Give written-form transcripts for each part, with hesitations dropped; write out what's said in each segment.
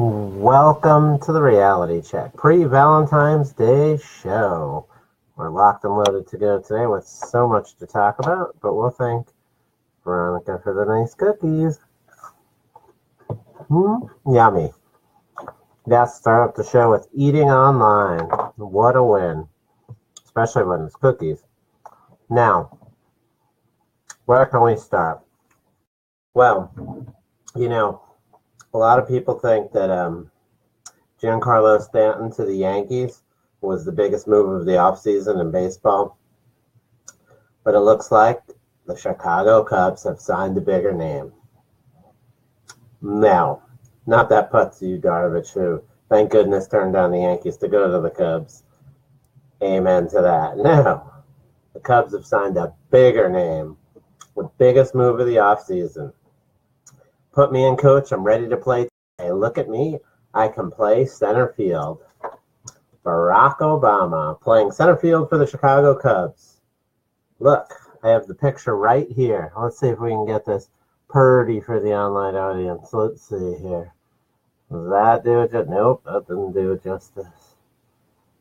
Welcome to the Reality Check pre-Valentine's Day show. We're locked and loaded to go today with so much to talk about, but we'll thank Veronica for the nice cookies. Yummy. Let's start up the show with eating online. What a win, especially when it's cookies. Now, where can we start? Well, a lot of people think that Giancarlo Stanton to the Yankees was the biggest move of the offseason in baseball. But it looks like the Chicago Cubs have signed a bigger name. Now, not that puts you, Darvish, who, thank goodness, turned down the Yankees to go to the Cubs. Amen to that. No, the Cubs have signed a bigger name. The biggest move of the offseason. Put me in, coach. I'm ready to play today. Look at me. I can play center field. Barack Obama playing center field for the Chicago Cubs. Look, I have the picture right here. Let's see if we can get this pretty for the online audience. Let's see here. Does that do it? Nope, that didn't do it justice.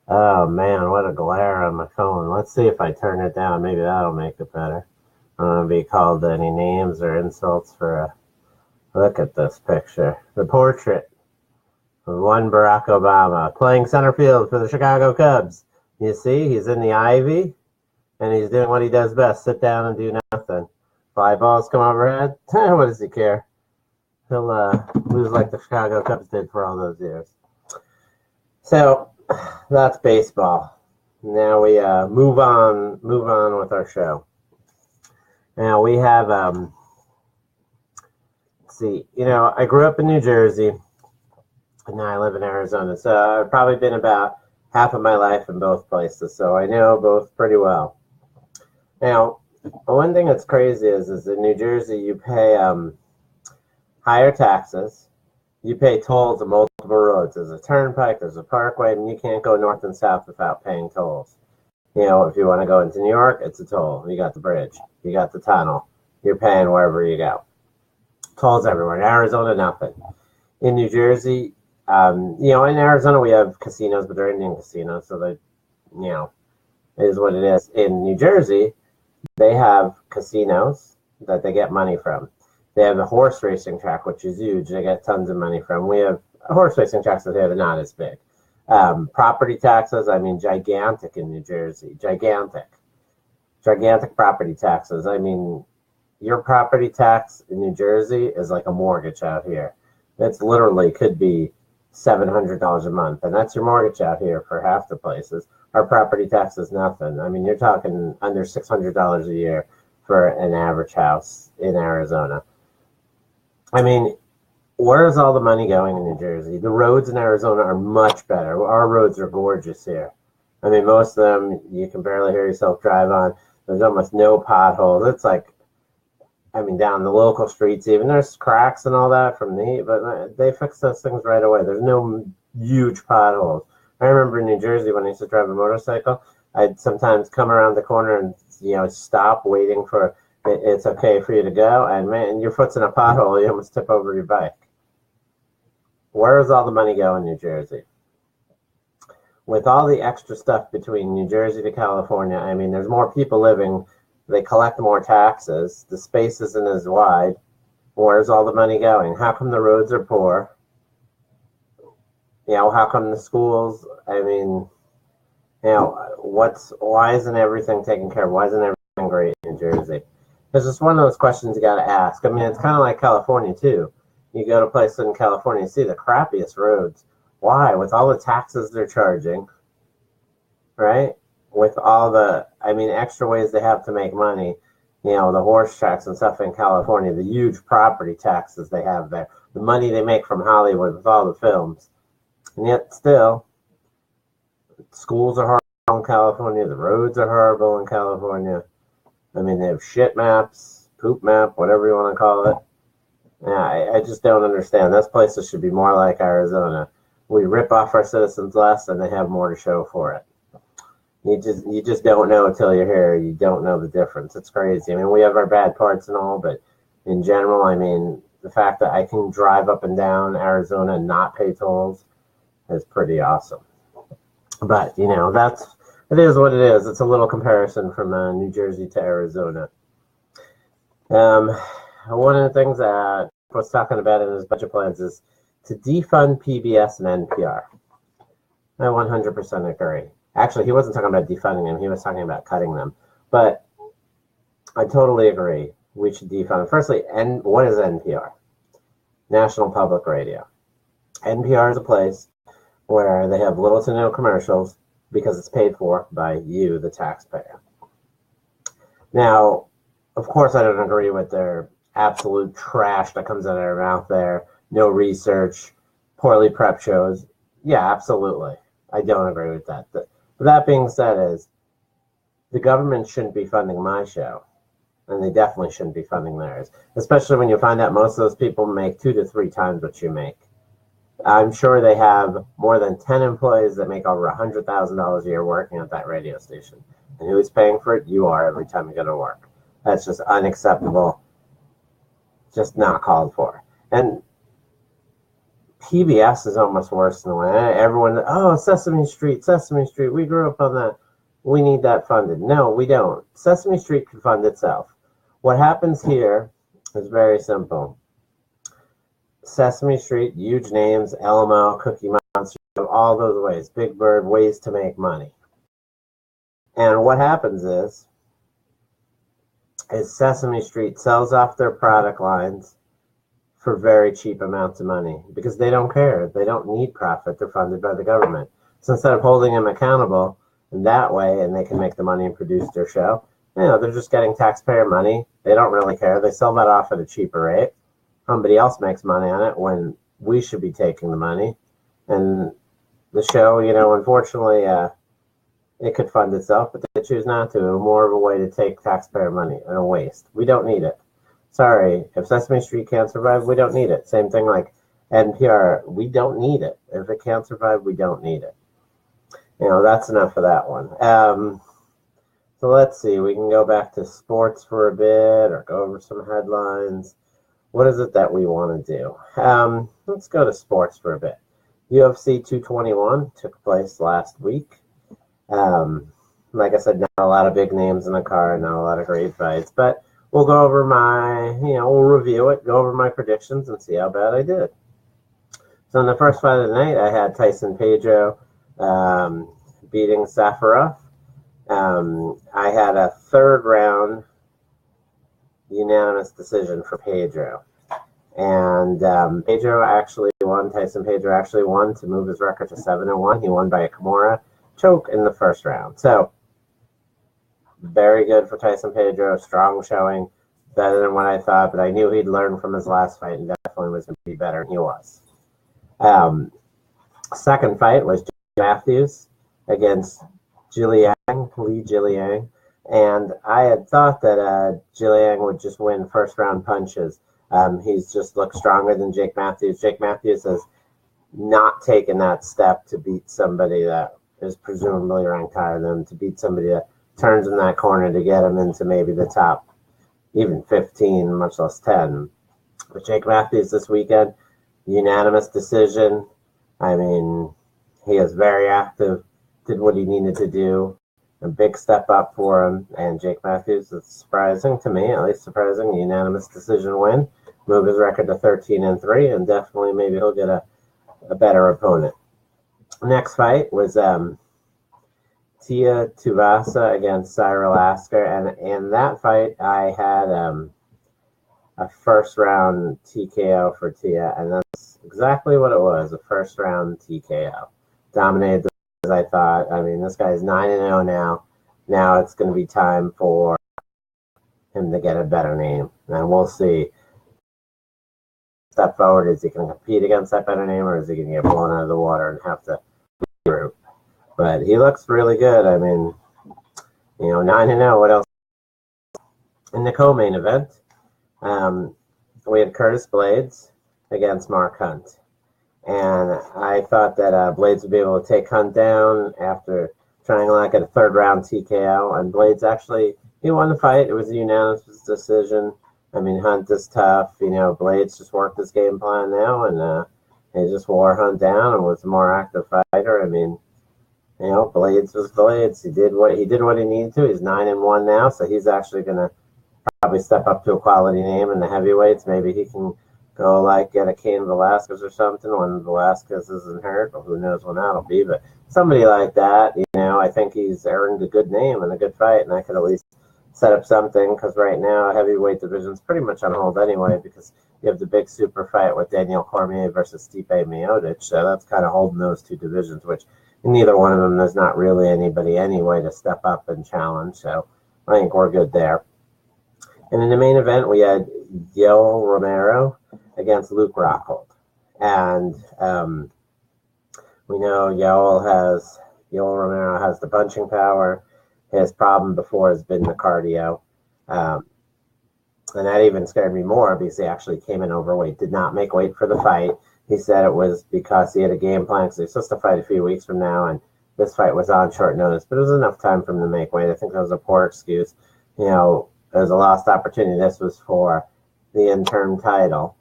Oh, man, what a glare on my phone. Let's see if I turn it down. Maybe that'll make it better. I don't want to be called any names or insults for a... Look at this picture. The portrait of one Barack Obama playing center field for the Chicago Cubs. You see, he's in the ivy, and he's doing what he does best, sit down and do nothing. Fly balls come overhead. What does he care? He'll lose like the Chicago Cubs did for all those years. So, that's baseball. Now we move on with our show. Now we have... I grew up in New Jersey, and now I live in Arizona. So I've probably been about half of my life in both places, so I know both pretty well. Now, one thing that's crazy is in New Jersey, you pay higher taxes. You pay tolls on multiple roads. There's a turnpike, there's a parkway, and you can't go north and south without paying tolls. If you want to go into New York, it's a toll. You got the bridge. You got the tunnel. You're paying wherever you go. Tolls everywhere. In Arizona, nothing. In New Jersey, in Arizona we have casinos, but they're Indian casinos, so it is what it is. In New Jersey, they have casinos that they get money from. They have a horse racing track, which is huge. They get tons of money from. We have horse racing tracks that are not as big. Property taxes, gigantic in New Jersey. Gigantic property taxes. Your property tax in New Jersey is like a mortgage out here. It's literally could be $700 a month, and that's your mortgage out here for half the places. Our property tax is nothing. You're talking under $600 a year for an average house in Arizona. Where is all the money going in New Jersey? The roads in Arizona are much better. Our roads are gorgeous here. Most of them you can barely hear yourself drive on. There's almost no potholes. It's like down the local streets, even there's cracks and all that from the heat, but they fix those things right away. There's no huge potholes. I remember in New Jersey when I used to drive a motorcycle, I'd sometimes come around the corner and stop waiting for it's okay for you to go, and man, your foot's in a pothole, you almost tip over your bike. Where is all the money going in New Jersey? With all the extra stuff between New Jersey to California, there's more people living. They collect more taxes. The space isn't as wide. Where's all the money going? How come the roads are poor? How come the schools, why isn't everything taken care of? Why isn't everything great in New Jersey? It's just one of those questions you got to ask. It's kind of like California, too. You go to a place in California, you see the crappiest roads. Why? With all the taxes they're charging, right? With all the, extra ways they have to make money, the horse tracks and stuff in California, the huge property taxes they have there, the money they make from Hollywood with all the films. And yet still, schools are horrible in California, the roads are horrible in California. They have shit maps, poop map, whatever you want to call it. Yeah, I just don't understand. Those places should be more like Arizona. We rip off our citizens less and they have more to show for it. You just don't know until you're here. You don't know the difference. It's crazy. We have our bad parts and all, but in general, the fact that I can drive up and down Arizona and not pay tolls is pretty awesome. But, you know, it is what it is. It's a little comparison from New Jersey to Arizona. One of the things that I was talking about in his budget plans is to defund PBS and NPR. I 100% agree. Actually, he wasn't talking about defunding them. He was talking about cutting them. But I totally agree. We should defund. Firstly, what is NPR? National Public Radio. NPR is a place where they have little to no commercials because it's paid for by you, the taxpayer. Now, of course, I don't agree with their absolute trash that comes out of their mouth there. No research, poorly prepped shows. Yeah, absolutely. I don't agree with that. But that being said, is the government shouldn't be funding my show, and they definitely shouldn't be funding theirs, especially when you find out most of those people make 2 to 3 times what you make. I'm sure they have more than 10 employees that make over $100,000 a year working at that radio station. And who's paying for it? You are every time you go to work. That's just unacceptable. Just not called for. And PBS is almost worse than the way everyone, Sesame Street, we grew up on that. We need that funded. No, we don't. Sesame Street can fund itself. What happens here is very simple. Sesame Street, huge names, Elmo, Cookie Monster, all those ways. Big Bird, ways to make money. And what happens is Sesame Street sells off their product lines for very cheap amounts of money because they don't care. They don't need profit. They're funded by the government. So instead of holding them accountable in that way, and they can make the money and produce their show, they're just getting taxpayer money. They don't really care. They sell that off at a cheaper rate. Somebody else makes money on it when we should be taking the money. And the show, unfortunately, it could fund itself, but they choose not to. More of a way to take taxpayer money and a waste. We don't need it. Sorry, if Sesame Street can't survive, we don't need it. Same thing like NPR, we don't need it. If it can't survive, we don't need it. That's enough of that one. So let's see, we can go back to sports for a bit or go over some headlines. What is it that we want to do? Let's go to sports for a bit. UFC 221 took place last week. Like I said, not a lot of big names in the card, not a lot of great fights, but we'll go over we'll review it, go over my predictions, and see how bad I did. So in the first fight of the night, I had Tyson Pedro beating Safarov. I had a third round unanimous decision for Pedro. And Pedro actually won. Tyson Pedro actually won to move his record to 7-1. He won by a Kimura choke in the first round. So, very good for Tyson Pedro. Strong showing. Better than what I thought, but I knew he'd learn from his last fight and definitely was going to be better, and he was. Second fight was Matthews against Lee Jiliang. And I had thought that Jiliang would just win first-round punches. He's just looked stronger than Jake Matthews. Jake Matthews has not taken that step to beat somebody that is presumably ranked higher than him, to beat somebody that turns in that corner to get him into maybe the top, even 15, much less 10. But Jake Matthews this weekend, unanimous decision. I mean, he is very active, did what he needed to do. A big step up for him, and Jake Matthews is surprising to me, at least surprising, unanimous decision win, move his record to 13-3, and definitely maybe he'll get a better opponent. Next fight was Tia Tuvasa against Cyril Asker, and in that fight I had a first round TKO for Tia, and that's exactly what it was, a first round TKO. Dominated the as I thought. I mean, this guy's 9-0 now. Now it's going to be time for him to get a better name. And we'll see. Step forward, is he going to compete against that better name, or is he going to get blown out of the water and have to regroup? But he looks really good. I mean, 9-0, what else? In the co-main event, we had Curtis Blades against Mark Hunt. And I thought that Blades would be able to take Hunt down after trying like a third round TKO. And Blades actually, he won the fight. It was a unanimous decision. I mean, Hunt is tough. Blades just worked his game plan now, and he just wore Hunt down and was a more active fighter. I mean, Blades was Blades. He did what he needed to. He's 9-1 now, so he's actually gonna probably step up to a quality name in the heavyweights. Maybe he can go get a Cain Velasquez or something when Velasquez isn't hurt, or who knows when that'll be. But somebody like that, I think he's earned a good name and a good fight, and I could at least set up something, because right now heavyweight division's pretty much on hold anyway, because you have the big super fight with Daniel Cormier versus Stipe Miocic, so that's kind of holding those two divisions, which in neither one of them there's not really anybody anyway to step up and challenge, so I think we're good there. And in the main event, we had Yoel Romero against Luke Rockhold. And we know Yoel Romero has the punching power. His problem before has been the cardio. And that even scared me more because he actually came in overweight, did not make weight for the fight. He said it was because he had a game plan, because he was supposed to fight a few weeks from now, and this fight was on short notice. But it was enough time for him to make weight. I think that was a poor excuse. It was a lost opportunity. This was for the interim title,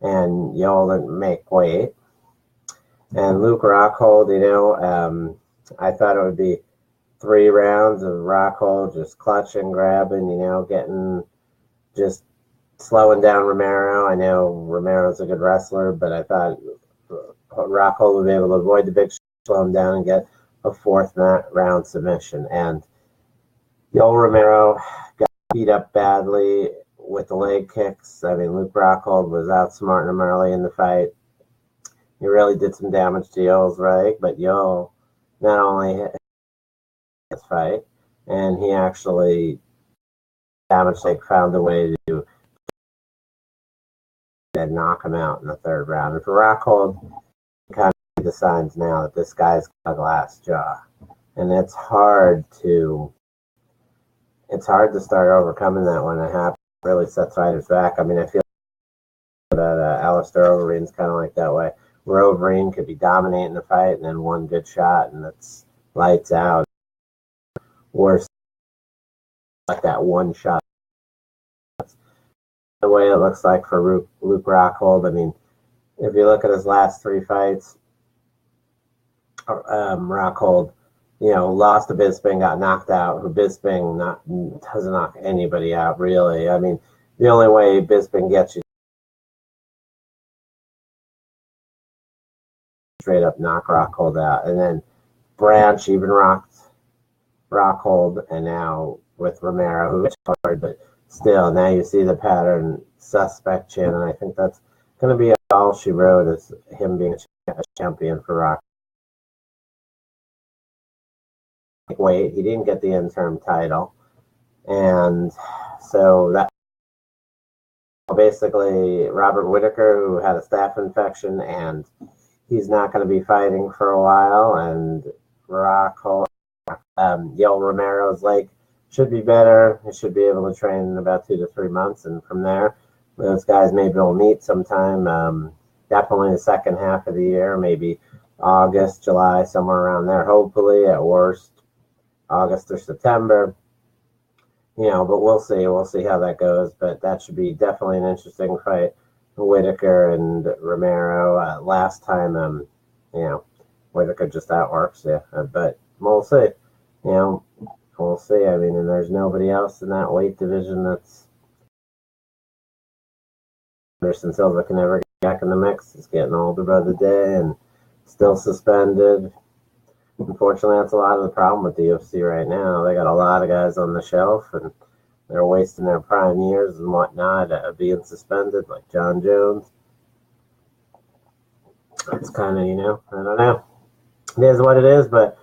and Yoel didn't make weight. And Luke Rockhold, I thought it would be 3 rounds of Rockhold just clutching, grabbing, just slowing down Romero. I know Romero's a good wrestler, but I thought Rockhold would be able to avoid the big, slow him down, and get a 4th round submission. And Yoel Romero got beat up badly with the leg kicks. I mean, Luke Rockhold was outsmarting him early in the fight. He really did some damage to Yoel's leg, but Yoel not only hit his fight, and he actually found a way to knock him out in the 3rd round. And for Rockhold, kind of the signs now that this guy's got a glass jaw, and it's hard to start overcoming that when it happens. It really sets fighters back. I mean, I feel that Alistair Overeem's kind of like that way, where Overeem could be dominating the fight, and then one good shot, and it's lights out. Worse, like that one shot. That's the way it looks like for Luke Rockhold. I mean, if you look at his last 3 fights, Rockhold, lost to Bisping, got knocked out. Bisping doesn't knock anybody out, really. I mean, the only way Bisping gets you straight up knock Rockhold out. And then Branch even rocked Rockhold, and now with Romero, who is hard, but still, now you see the pattern, suspect chin, and I think that's going to be all she wrote, is him being a champion for Rock. Weight, he didn't get the interim title, and so that basically Robert Whitaker, who had a staph infection, and he's not going to be fighting for a while, and Rockhold, Yoel Romero's leg should be better. He should be able to train in about 2 to 3 months, and from there, those guys maybe will meet sometime. Definitely the second half of the year, maybe August, July, somewhere around there. Hopefully, at worst, August or September. But we'll see. We'll see how that goes. But that should be definitely an interesting fight. Whitaker and Romero. Last time, Whitaker just outworks you. But we'll see. We'll see. I mean, and there's nobody else in that weight division that's Anderson Silva can never get back in the mix. He's getting older by the day and still suspended. Unfortunately, that's a lot of the problem with the UFC right now. They got a lot of guys on the shelf, and they're wasting their prime years and whatnot, being suspended, like John Jones. It's kind of, I don't know. It is what it is, but